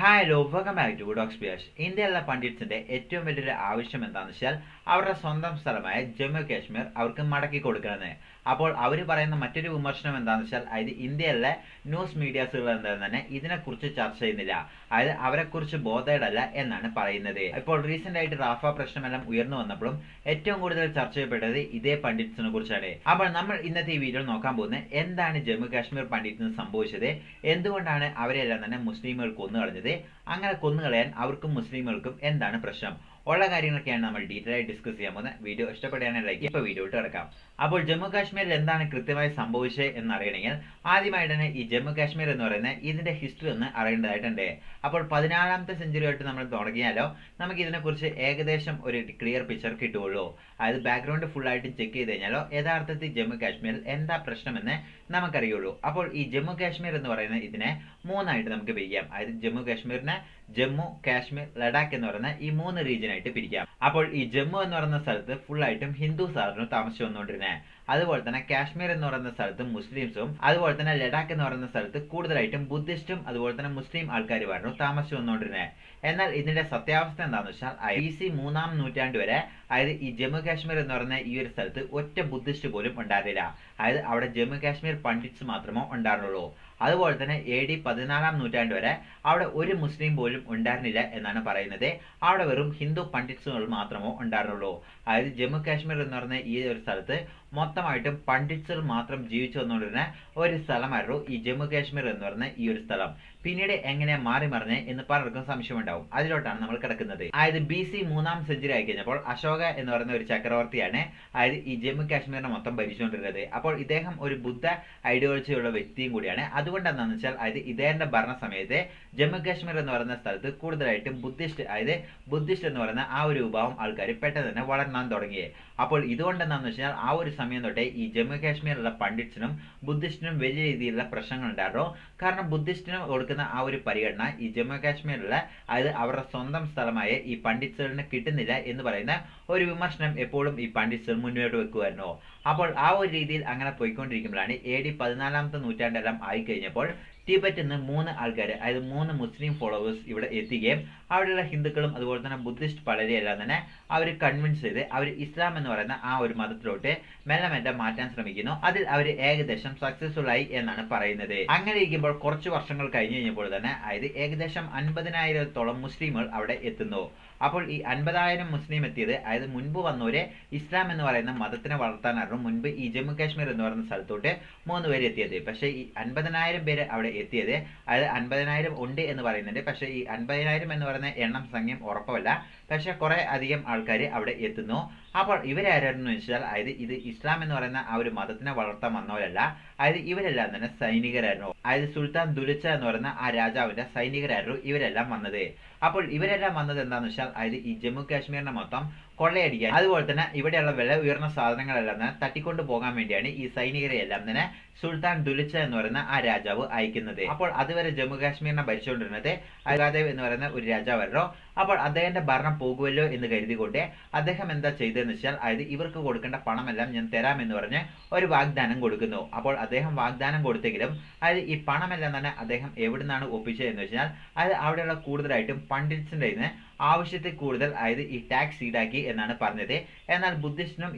Hi hello welcome back to Docs Piyash. ഇന്ത്യയിലുള്ള പണ്ഡിറ്റ്സിന്റെ ഏറ്റവും വലിയൊരു ആവശ്യം എന്താണെന്ന് വെച്ചാൽ അവരുടെ സ്വന്തം സ്ഥലമായ ജമ്മു കാശ്മീർ അവർക്ക് മടക്കി കൊടുക്കണമെന്ന്. അപ്പോൾ അവർ പറയുന്ന മറ്റൊരു വിമർശനം എന്താണെന്ന് വെച്ചാൽ അതായത് ഇന്ത്യയിലെ ന്യൂസ് മീഡിയാസുകൾ എന്താണെന്ന് തന്നെ ഇതിനെക്കുറിച്ച് ചർച്ച ചെയ്യുന്നില്ല, അതായത് അവരെക്കുറിച്ച് ബോധേഡല്ല എന്നാണ് പറയുന്നത്. ഇപ്പോൾ റീസെന്റ് ആയിട്ട് റാഫ പ്രശ്നമെല്ലാം ഉയർന്നു വന്നപ്പോഴും ഏറ്റവും കൂടുതൽ ചർച്ച ചെയ്യപ്പെട്ടത് ഇതേ പണ്ഡിറ്റ്സിനെ കുറിച്ചാണ്. അപ്പോൾ നമ്മൾ ഇന്നത്തെ ഈ വീഡിയോയിൽ നോക്കാൻ പോകുന്നത് എന്താണ് ജമ്മു കാശ്മീർ പണ്ഡിറ്റ്സിന് സംഭവിച്ചത്, എന്തുകൊണ്ടാണ് അവരെല്ലാം തന്നെ മുസ്ലിമുകൾ കൊന്നുകളഞ്ഞത്, അങ്ങനെ കൊന്നുകളയാൻ അവർക്കും മുസ്ലിമുകൾക്കും എന്താണ് പ്രശ്നം ഉള്ള കാര്യങ്ങളൊക്കെയാണ് നമ്മൾ ഡീറ്റെയിൽ ആയി ഡിസ്കസ് ചെയ്യാൻ പോകുന്നത്. വീഡിയോ ഇഷ്ടപ്പെടുകയാണെങ്കിൽ ലൈക്ക് ഇപ്പോൾ വീഡിയോ ഇട്ട് കിടക്കാം. അപ്പോൾ ജമ്മു കാശ്മീരിൽ എന്താണ് കൃത്യമായി സംഭവിച്ചത് എന്നറിയണമെങ്കിൽ ആദ്യമായിട്ട് തന്നെ ഈ ജമ്മു കാശ്മീർ എന്ന് പറയുന്നത് ഇതിന്റെ ഹിസ്റ്ററി ഒന്ന് അറിയേണ്ടതായിട്ടുണ്ട്. അപ്പോൾ 14ാമത്തെ സെഞ്ചുറിയായിട്ട് നമ്മൾ തുടങ്ങിയാലോ നമുക്ക് ഇതിനെക്കുറിച്ച് ഏകദേശം ഒരു ക്ലിയർ പിക്ചർ കിട്ടുകയുള്ളൂ. അതായത് ബാക്ക്ഗ്രൗണ്ട് ഫുൾ ആയിട്ട് ചെക്ക് ചെയ്ത് കഴിഞ്ഞാലോ യഥാർത്ഥത്തിൽ ജമ്മു കാശ്മീരിൽ എന്താ പ്രശ്നമെന്ന് നമുക്കറിയുള്ളൂ. അപ്പോൾ ഈ ജമ്മു കാശ്മീർ എന്ന് പറയുന്നത് ഇതിനെ മൂന്നായിട്ട് നമുക്ക് പിരിക്കാം. അതായത് ജമ്മു കാശ്മീരിനെ ജമ്മു, കാശ്മീർ, ലഡാക്ക് എന്ന് പറയുന്ന ഈ 3 റീജിയൻ ആയിട്ട് പിരിക്കാം. അപ്പോൾ ഈ ജമ്മു എന്ന് പറയുന്ന സ്ഥലത്ത് ഫുൾ ആയിട്ടും ഹിന്ദുസ് ആയിരുന്നു താമസിച്ചു വന്നുകൊണ്ടിരുന്നത്. അതുപോലെ തന്നെ കാശ്മീർ എന്ന് പറയുന്ന സ്ഥലത്ത് മുസ്ലിംസും, അതുപോലെ തന്നെ ലഡാക്ക് എന്ന് പറയുന്ന സ്ഥലത്ത് കൂടുതലായിട്ടും ബുദ്ധിസ്റ്റും അതുപോലെ തന്നെ മുസ്ലിം ആൾക്കാരുമായിരുന്നു താമസിച്ചു വന്നുകൊണ്ടിരുന്നത്. എന്നാൽ ഇതിന്റെ സത്യാവസ്ഥ എന്താണെന്ന് വെച്ചാൽ BC 3ാം നൂറ്റാണ്ട് വരെ അതായത് ഈ ജമ്മു കാശ്മീർ എന്ന് പറയുന്ന ഈ ഒരു സ്ഥലത്ത് ഒറ്റ ബുദ്ധിസ്റ്റ് പോലും ഉണ്ടായിരുന്നില്ല. അതായത് അവിടെ ജമ്മു കാശ്മീർ പണ്ഡിറ്റ്സ് മാത്രമേ ഉണ്ടായിരുന്നുള്ളൂ. അതുപോലെ തന്നെ AD 14ാം നൂറ്റാണ്ട് വരെ അവിടെ ഒരു മുസ്ലിം പോലും ഉണ്ടായിരുന്നില്ല എന്നാണ് പറയുന്നത്. അവിടെ വെറും ഹിന്ദു പണ്ഡിറ്റ്സുകൾ മാത്രമേ ഉണ്ടായിരുന്നുള്ളൂ. അതായത് ജമ്മു കാശ്മീർ എന്ന് പറയുന്ന ഈ ഒരു സ്ഥലത്ത് മൊത്തമായിട്ടും പണ്ഡിറ്റ്സുകൾ മാത്രം ജീവിച്ചു വന്നുകൊണ്ടിരുന്ന ഒരു സ്ഥലമായിരുന്നു ഈ ജമ്മു കാശ്മീർ എന്ന് പറയുന്ന ഈ ഒരു സ്ഥലം. പിന്നീട് എങ്ങനെ മാറി മറിഞ്ഞ് എന്ന് പലർക്കും സംശയമുണ്ടാവും. അതിലോട്ടാണ് നമ്മൾ കിടക്കുന്നത്. അതായത് BC 3ാം സെഞ്ചുറി ആയി കഴിഞ്ഞപ്പോൾ അശോക എന്ന് പറയുന്ന ഒരു ചക്രവർത്തിയാണ് അതായത് ഈ ജമ്മു കാശ്മീരിനെ മൊത്തം ഭരിച്ചുകൊണ്ടിരുന്നത്. അപ്പോൾ ഇദ്ദേഹം ഒരു ബുദ്ധ ഐഡിയോളജിയുള്ള വ്യക്തിയും കൂടിയാണ്. അതുകൊണ്ട് എന്താണെന്ന് വെച്ചാൽ അതായത് ഇദ്ദേഹത്തിന്റെ ഭരണ സമയത്ത് ജമ്മു കാശ്മീർ എന്ന് പറയുന്ന സ്ഥലത്ത് കൂടുതലായിട്ടും ബുദ്ധിസ്റ്റ് അതായത് ബുദ്ധിസ്റ്റ് എന്ന് പറയുന്ന ആ ഒരു വിഭാഗം ആൾക്കാർ പെട്ടെന്ന് തന്നെ വളരാൻ തുടങ്ങി. അപ്പോൾ ഇതുകൊണ്ട് എന്താണെന്ന് വെച്ചാൽ ആ ഒരു സമയം തൊട്ടേ ഈ ജമ്മു കാശ്മീരിലുള്ള പണ്ഡിറ്റ്സിനും ബുദ്ധിസ്റ്റിനും വലിയ രീതിയിലുള്ള പ്രശ്നങ്ങൾ ഉണ്ടായിരുന്നു. കാരണം ബുദ്ധിസ്റ്റിനും കൊടുക്കുന്ന ആ ഒരു പരിഗണന ഈ ജമ്മു കാശ്മീരിലെ അതായത് അവരുടെ സ്വന്തം സ്ഥലമായ ഈ പണ്ഡിറ്റ്സുകളിന് കിട്ടുന്നില്ല എന്ന് പറയുന്ന ഒരു വിമർശനം എപ്പോഴും ഈ പണ്ഡിറ്റ്സുകൾ മുന്നോട്ട് വെക്കുമായിരുന്നു. അപ്പോൾ ആ ഒരു രീതിയിൽ അങ്ങനെ പോയിക്കൊണ്ടിരിക്കുമ്പോഴാണ് AD 14ാമത്തെ നൂറ്റാണ്ടെല്ലാം ആയിക്കഴിഞ്ഞപ്പോൾ ടിബറ്റിൽ നിന്ന് 3 ആൾക്കാർ അതായത് 3 മുസ്ലിം ഫോളോവേഴ്സ് ഇവിടെ എത്തുകയും അവിടെയുള്ള ഹിന്ദുക്കളും അതുപോലെ തന്നെ ബുദ്ധിസ്റ്റ് പലരെയെല്ലാം തന്നെ അവർ കൺവിൻസ് ചെയ്ത് അവർ ഇസ്ലാം എന്ന് പറയുന്ന ആ ഒരു മതത്തിലോട്ട് മെല്ലെ മെല്ലെ മാറ്റാൻ ശ്രമിക്കുന്നു. അതിൽ അവർ ഏകദേശം സക്സസ്ഫുൾ ആയി എന്നാണ് പറയുന്നത്. അങ്ങനെ ഇരിക്കുമ്പോൾ കുറച്ച് വർഷങ്ങൾ കഴിഞ്ഞ് കഴിഞ്ഞപ്പോൾ തന്നെ അതായത് ഏകദേശം 50,000-ഓളം മുസ്ലിമുകൾ അവിടെ എത്തുന്നു. അപ്പോൾ ഈ 50,000 മുസ്ലിം എത്തിയത് അതായത് മുൻപ് വന്നവരെ ഇസ്ലാം എന്ന് പറയുന്ന മതത്തിനെ വളർത്താനായിരുന്നു മുൻപ് ഈ ജമ്മു കാശ്മീർ എന്ന് പറയുന്ന സ്ഥലത്തോട്ട് 3 പേര് എത്തിയത്. പക്ഷേ ഈ 50,000 പേര് അവിടെ എത്തിയത് അതായത് 50,000 ഉണ്ട് എന്ന് പറയുന്നുണ്ട്. പക്ഷേ ഈ 50,000 എന്ന് പറയുന്ന എണ്ണം സംഖ്യം ഉറപ്പല്ല. പക്ഷെ കുറെ അധികം ആൾക്കാർ അവിടെ എത്തുന്നു. അപ്പോൾ ഇവരായിരുന്നു വെച്ചാൽ അതായത് ഇത് ഇസ്ലാം എന്ന് പറയുന്ന ആ ഒരു മതത്തിനെ വളർത്താൻ വന്നവരല്ല. അതായത് ഇവരെല്ലാം തന്നെ സൈനികരായിരുന്നു. അതായത് സുൽത്താൻ ദുലിച്ച എന്ന് പറയുന്ന ആ രാജാവിന്റെ സൈനികരായിരുന്നു ഇവരെല്ലാം വന്നത്. അപ്പോൾ ഇവരെല്ലാം വന്നത് എന്താണെന്ന് വെച്ചാൽ അതായത് ഈ ജമ്മു കാശ്മീരിനെ മൊത്തം കൊള്ളയടിക്കാൻ അതുപോലെ തന്നെ ഇവിടെയുള്ള വില ഉയർന്ന സാധനങ്ങളെല്ലാം തന്നെ തട്ടിക്കൊണ്ടു പോകാൻ വേണ്ടിയാണ് ഈ സൈനികരെ എല്ലാം തന്നെ സുൽത്താൻ ദുലിച്ച എന്ന് പറയുന്ന ആ രാജാവ് അയക്കുന്നത്. അപ്പോൾ അതുവരെ ജമ്മു കാശ്മീരിനെ ഭരിച്ചുകൊണ്ടിരുന്നത് അഗാദേവ് എന്ന് പറയുന്ന ഒരു രാജാവായിരുന്നു. അപ്പോൾ അദ്ദേഹത്തിന്റെ ഭരണം പോകുമല്ലോ എന്ന് കരുതിക്കൊണ്ട് അദ്ദേഹം എന്താ ചെയ്തതെന്ന് വെച്ചാൽ അതായത് ഇവർക്ക് കൊടുക്കേണ്ട പണമെല്ലാം ഞാൻ തരാം എന്ന് പറഞ്ഞ് ഒരു വാഗ്ദാനം കൊടുക്കുന്നു. അപ്പോൾ അദ്ദേഹം വാഗ്ദാനം കൊടുത്തെങ്കിലും അതായത് ഈ പണമെല്ലാം തന്നെ അദ്ദേഹം എവിടുന്നാണ് ഒപ്പിച്ചത് എന്ന് വെച്ചാൽ അതായത് അവിടെയുള്ള കൂടുതലായിട്ടും പണ്ഡിറ്റ്സിന്റെ ആവശ്യത്തിൽ കൂടുതൽ അതായത് ഈ ടാക്സ് ഈടാക്കി എന്നാണ് പറഞ്ഞത്. എന്നാൽ ബുദ്ധിസ്റ്റിനും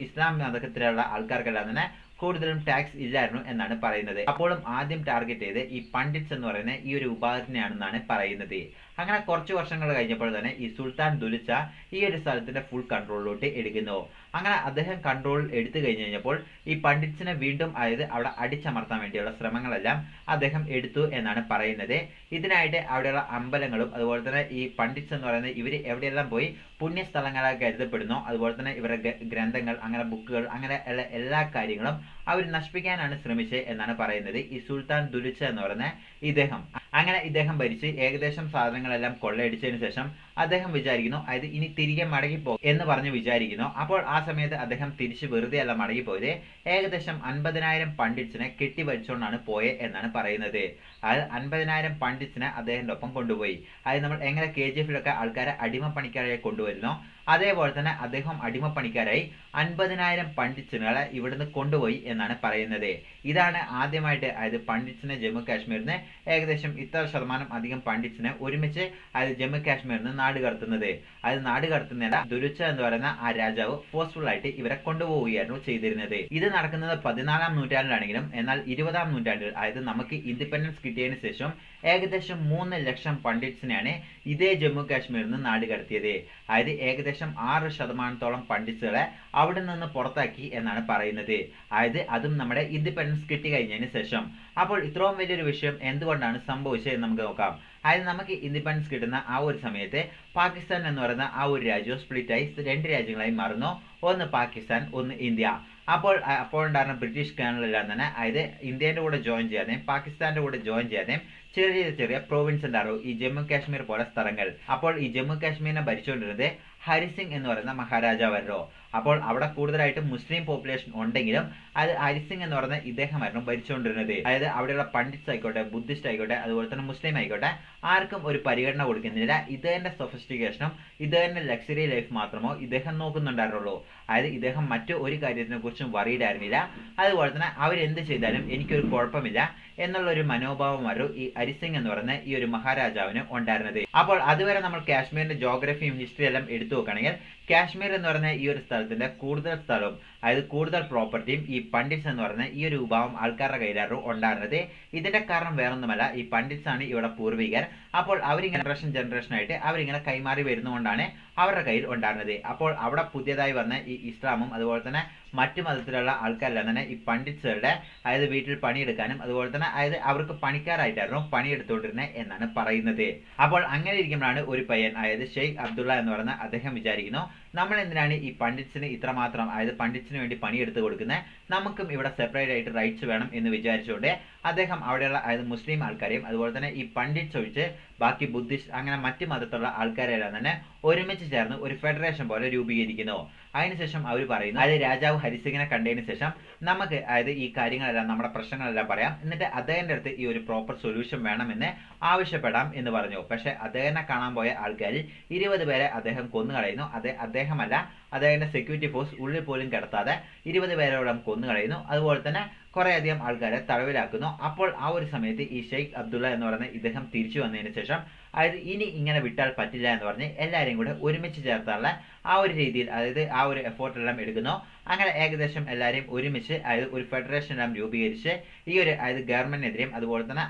ഇസ്ലാം മതത്തിലുള്ള ആൾക്കാർക്കെല്ലാം തന്നെ കൂടുതലും ടാക്സ് ഇല്ലായിരുന്നു എന്നാണ് പറയുന്നത്. അപ്പോഴും ആദ്യം ടാർഗറ്റ് ചെയ്ത് ഈ പണ്ഡിറ്റ്സ് എന്ന് പറയുന്ന ഈ ഒരു വിഭാഗത്തിനെയാണെന്നാണ് പറയുന്നത്. അങ്ങനെ കുറച്ച് വർഷങ്ങൾ കഴിഞ്ഞപ്പോൾ തന്നെ ഈ സുൽത്താൻ ദുലിച്ച ഈ ഒരു സ്ഥലത്തിന്റെ ഫുൾ കൺട്രോളിലോട്ട് എടുക്കുന്നു. അങ്ങനെ അദ്ദേഹം കൺട്രോൾ എടുത്തു കഴിഞ്ഞപ്പോൾ ഈ പണ്ഡിറ്റ്സിനെ വീണ്ടും അതായത് അവിടെ അടിച്ചമർത്താൻ വേണ്ടിയുള്ള ശ്രമങ്ങളെല്ലാം അദ്ദേഹം എടുത്തു എന്നാണ് പറയുന്നത്. ഇതിനായിട്ട് അവിടെയുള്ള അമ്പലങ്ങളും അതുപോലെ തന്നെ ഈ പണ്ഡിറ്റ്സ് എന്ന് പറയുന്നത് ഇവർ എവിടെയെല്ലാം പോയി പുണ്യസ്ഥലങ്ങളായി കരുതപ്പെടുന്നു അതുപോലെ തന്നെ ഇവരുടെ ഗ്രന്ഥങ്ങൾ അങ്ങനെ ബുക്കുകൾ അങ്ങനെ എല്ലാ കാര്യങ്ങളും അവർ നശിപ്പിക്കാനാണ് ശ്രമിച്ചത് എന്നാണ് പറയുന്നത് ഈ സുൽത്താൻ ദുലിച്ച എന്ന് പറയുന്ന ഇദ്ദേഹം. അങ്ങനെ ഇദ്ദേഹം ഭരിച്ച് ഏകദേശം സാധനങ്ങളെല്ലാം കൊള്ളയടിച്ചതിന് ശേഷം അദ്ദേഹം വിചാരിക്കുന്നു അതായത് ഇനി തിരികെ മടങ്ങിപ്പോകും എന്ന് പറഞ്ഞ് വിചാരിക്കുന്നു. അപ്പോൾ ആ സമയത്ത് അദ്ദേഹം തിരിച്ച് വെറുതെ അല്ല മടങ്ങിപ്പോയത്, ഏകദേശം 50,000 പണ്ഡിറ്റ്സിനെ കെട്ടിവലിച്ചുകൊണ്ടാണ് പോയത് എന്നാണ് പറയുന്നത്. അതായത് 50,000 പണ്ഡിറ്റ്സിനെ അദ്ദേഹത്തിന്റെ ഒപ്പം കൊണ്ടുപോയി. അതായത് നമ്മൾ എങ്ങനെ KGF-ലൊക്കെ ആൾക്കാരെ അടിമ പണിക്കാരെ കൊണ്ടുവരുന്നോ അതേപോലെ തന്നെ അദ്ദേഹം അടിമപ്പണിക്കാരായി 50,000 പണ്ഡിറ്റ്സിനെ ഇവിടുന്ന് കൊണ്ടുപോയി എന്നാണ് പറയുന്നത്. ഇതാണ് ആദ്യമായിട്ട് അതായത് പണ്ഡിറ്റ്സിനെ ജമ്മു കാശ്മീരിന് ഏകദേശം ഇത്ര ശതമാനം അധികം പണ്ഡിറ്റ്സിനെ ഒരുമിച്ച് അതായത് ജമ്മു കാശ്മീരിന് നാട് കടത്തുന്നത്. അത് നാട് കടത്തുന്നില്ല, ദുരുച്ച എന്ന് പറയുന്ന ആ രാജാവ് ഫോഴ്സ്ഫുൾ ആയിട്ട് ഇവരെ കൊണ്ടുപോവുകയായിരുന്നു ചെയ്തിരുന്നത്. ഇത് നടക്കുന്നത് 14-ാം നൂറ്റാണ്ടിലാണെങ്കിലും എന്നാൽ 20-ാം നൂറ്റാണ്ടിൽ അതായത് നമുക്ക് ഇൻഡിപെൻഡൻസ് കിട്ടിയതിനു ശേഷം ഏകദേശം 3 ലക്ഷം പണ്ഡിറ്റ്സിനെയാണ് ഇതേ ജമ്മു കാശ്മീരിൽ നിന്ന് നാട് കടത്തിയത്. അതായത് ഏകദേശം 6% പണ്ഡിറ്റ്സുകളെ അവിടെ നിന്ന് പുറത്താക്കി എന്നാണ് പറയുന്നത്. അതായത് അതും നമ്മുടെ ഇൻഡിപെൻഡൻസ് കിട്ടി കഴിഞ്ഞതിന് ശേഷം. അപ്പോൾ ഇത്രയും വലിയൊരു വിഷയം എന്തുകൊണ്ടാണ് സംഭവിച്ചത് എന്ന് നമുക്ക് നോക്കാം. അതായത് നമുക്ക് ഇൻഡിപെൻഡൻസ് കിട്ടുന്ന ആ ഒരു സമയത്ത് പാകിസ്ഥാൻ എന്ന് പറയുന്ന ആ ഒരു രാജ്യം സ്പ്ലിറ്റായി 2 രാജ്യങ്ങളായി മാറുന്നു. ഒന്ന് പാകിസ്ഥാൻ, ഒന്ന് ഇന്ത്യ. അപ്പോഴുണ്ടായിരുന്ന ബ്രിട്ടീഷ് കേണലെല്ലാം തന്നെ അതായത് ഇന്ത്യയുടെ കൂടെ ജോയിൻ ചെയ്യാതെയും പാകിസ്ഥാന്റെ കൂടെ ജോയിൻ ചെയ്യാതെയും ചെറിയ ചെറിയ പ്രോവിൻസ് ഉണ്ടായിരുന്നു ഈ ജമ്മു കാശ്മീർ പോലെ സ്ഥലങ്ങൾ. അപ്പോൾ ഈ ജമ്മു കാശ്മീരിനെ ഭരിച്ചുകൊണ്ടിരുന്നത് ഹരിസിംഗ് എന്ന് പറയുന്ന മഹാരാജാവായിരുന്നു. അപ്പോൾ അവിടെ കൂടുതലായിട്ടും മുസ്ലിം പോപ്പുലേഷൻ ഉണ്ടെങ്കിലും അത് ഹരിസിംഗ് എന്ന് പറയുന്ന ഇദ്ദേഹമായിരുന്നു ഭരിച്ചുകൊണ്ടിരുന്നത്. അതായത് അവിടെയുള്ള പണ്ഡിറ്റ്സ് ആയിക്കോട്ടെ, ബുദ്ധിസ്റ്റ് ആയിക്കോട്ടെ, അതുപോലെ തന്നെ മുസ്ലിം ആയിക്കോട്ടെ, ആർക്കും ഒരു പരിഗണന കൊടുക്കുന്നില്ല. ഇദ്ദേഹത്തിന്റെ സൊഫിസ്റ്റിക്കേഷനും ഇദ്ദേഹത്തിന്റെ ലക്സറി ലൈഫ് മാത്രമോ ഇദ്ദേഹം നോക്കുന്നുണ്ടായിരുന്നുള്ളൂ. അതായത് ഇദ്ദേഹം മറ്റു ഒരു കാര്യത്തിനെ കുറിച്ചും വറീഡ് ആയിരുന്നില്ല. അതുപോലെ തന്നെ അവരെന്ത് ചെയ്താലും എനിക്കൊരു കുഴപ്പമില്ല എന്നുള്ള ഒരു മനോഭാവമായിരുന്നു ഈ ഹരിസിംഗ് എന്ന് പറയുന്ന ഈ ഒരു മഹാരാജാവിന് ഉണ്ടായിരുന്നത്. അപ്പോൾ അതുവരെ നമ്മൾ കാശ്മീരിന്റെ ജോഗ്രഫിയും ഹിസ്റ്ററി എല്ലാം എടുത്തു നോക്കുകയാണെങ്കിൽ കാശ്മീർ എന്ന് പറയുന്ന ഈ ഒരു സ്ഥലത്തിന്റെ കൂടുതൽ സ്ഥലവും അതായത് കൂടുതൽ പ്രോപ്പർട്ടിയും ഈ പണ്ഡിറ്റ്സ് എന്ന് പറയുന്ന ഈ ഒരു വിഭാഗം ആൾക്കാരുടെ കയ്യിലായിരുന്നു ഉണ്ടായിരുന്നത്. ഇതിന്റെ കാരണം വേറൊന്നുമല്ല, ഈ പണ്ഡിറ്റ്സ് ആണ് ഇവിടെ പൂർവികർ. അപ്പോൾ അവരിങ്ങനെ ജനറേഷൻ ആയിട്ട് അവരിങ്ങനെ കൈമാറി വരുന്നതുകൊണ്ടാണ് അവരുടെ കയ്യിൽ ഉണ്ടായിരുന്നത്. അപ്പോൾ അവിടെ പുതിയതായി വന്ന ഈ ഇസ്ലാമും അതുപോലെ തന്നെ മറ്റു മതത്തിലുള്ള ആൾക്കാരെല്ലാം തന്നെ ഈ പണ്ഡിറ്റ്സുകളുടെ അതായത് വീട്ടിൽ പണിയെടുക്കാനും അതുപോലെ തന്നെ അതായത് അവർക്ക് പണിക്കാരായിട്ടായിരുന്നു പണിയെടുത്തുകൊണ്ടിരുന്നത് എന്നാണ് പറയുന്നത്. അപ്പോൾ അങ്ങനെ ഇരിക്കുമ്പോഴാണ് ഒരു പയ്യൻ അതായത് ഷെയ്ഖ് അബ്ദുള്ള എന്ന് പറയുന്ന അദ്ദേഹം വിചാരിക്കുന്നു, നമ്മൾ എന്തിനാണ് ഈ പണ്ഡിറ്റ്സിന് ഇത്രമാത്രം അതായത് പണ്ഡിറ്റ്സിന് വേണ്ടി പണിയെടുത്ത് കൊടുക്കുന്നത്, നമുക്കും ഇവിടെ സെപ്പറേറ്റ് ആയിട്ട് റൈറ്റ്സ് വേണം എന്ന് വിചാരിച്ചുകൊണ്ട് അദ്ദേഹം അവിടെയുള്ള അതായത് മുസ്ലിം ആൾക്കാരെയും അതുപോലെ തന്നെ ഈ പണ്ഡിറ്റ്സ് ഒഴിച്ച് ബാക്കി ബുദ്ധിസ്റ്റ് അങ്ങനെ മറ്റു മതത്തിലുള്ള ആൾക്കാരെല്ലാം തന്നെ ഒരുമിച്ച് ചേർന്ന് ഒരു ഫെഡറേഷൻ പോലെ രൂപീകരിക്കുന്നു. അതിനുശേഷം അവർ പറയുന്നു, അതായത് രാജാവ് ഹരിസിംഗിനെ കണ്ടതിന് ശേഷം നമുക്ക് അതായത് ഈ കാര്യങ്ങളെല്ലാം നമ്മുടെ പ്രശ്നങ്ങളെല്ലാം പറയാം, എന്നിട്ട് അദ്ദേഹത്തിന്റെ അടുത്ത് ഈ ഒരു പ്രോപ്പർ സൊല്യൂഷൻ വേണമെന്ന് ആവശ്യപ്പെടാം എന്ന് പറഞ്ഞു. പക്ഷെ അദ്ദേഹത്തിനെ കാണാൻ പോയ ആൾക്കാരിൽ 20 പേരെ അദ്ദേഹം കൊന്നുകളയുന്നു. അദ്ദേഹമല്ല, അദ്ദേഹത്തിന്റെ സെക്യൂരിറ്റി ഫോഴ്സ് ഉള്ളിൽ പോലും കിടത്താതെ 20 പേരോളം കൊന്നുകളയുന്നു. അതുപോലെ തന്നെ കുറേയധികം ആൾക്കാരെ തടവിലാക്കുന്നു. അപ്പോൾ ആ ഒരു സമയത്ത് ഈ ഷെയ്ഖ് അബ്ദുള്ള എന്ന് പറയുന്ന ഇദ്ദേഹം തിരിച്ചു വന്നതിന് ശേഷം അതായത് ഇനി ഇങ്ങനെ വിട്ടാൽ പറ്റില്ല എന്ന് പറഞ്ഞ് എല്ലാവരെയും കൂടെ ഒരുമിച്ച് ചേർത്താനുള്ള ആ ഒരു രീതിയിൽ അതായത് ആ ഒരു എഫോർട്ടെല്ലാം എടുക്കുന്നു. അങ്ങനെ ഏകദേശം എല്ലാവരെയും ഒരുമിച്ച് അതായത് ഒരു ഫെഡറേഷൻ എല്ലാം രൂപീകരിച്ച് ഈ ഒരു അതായത് ഗവൺമെന്റിനെതിരെയും അതുപോലെ തന്നെ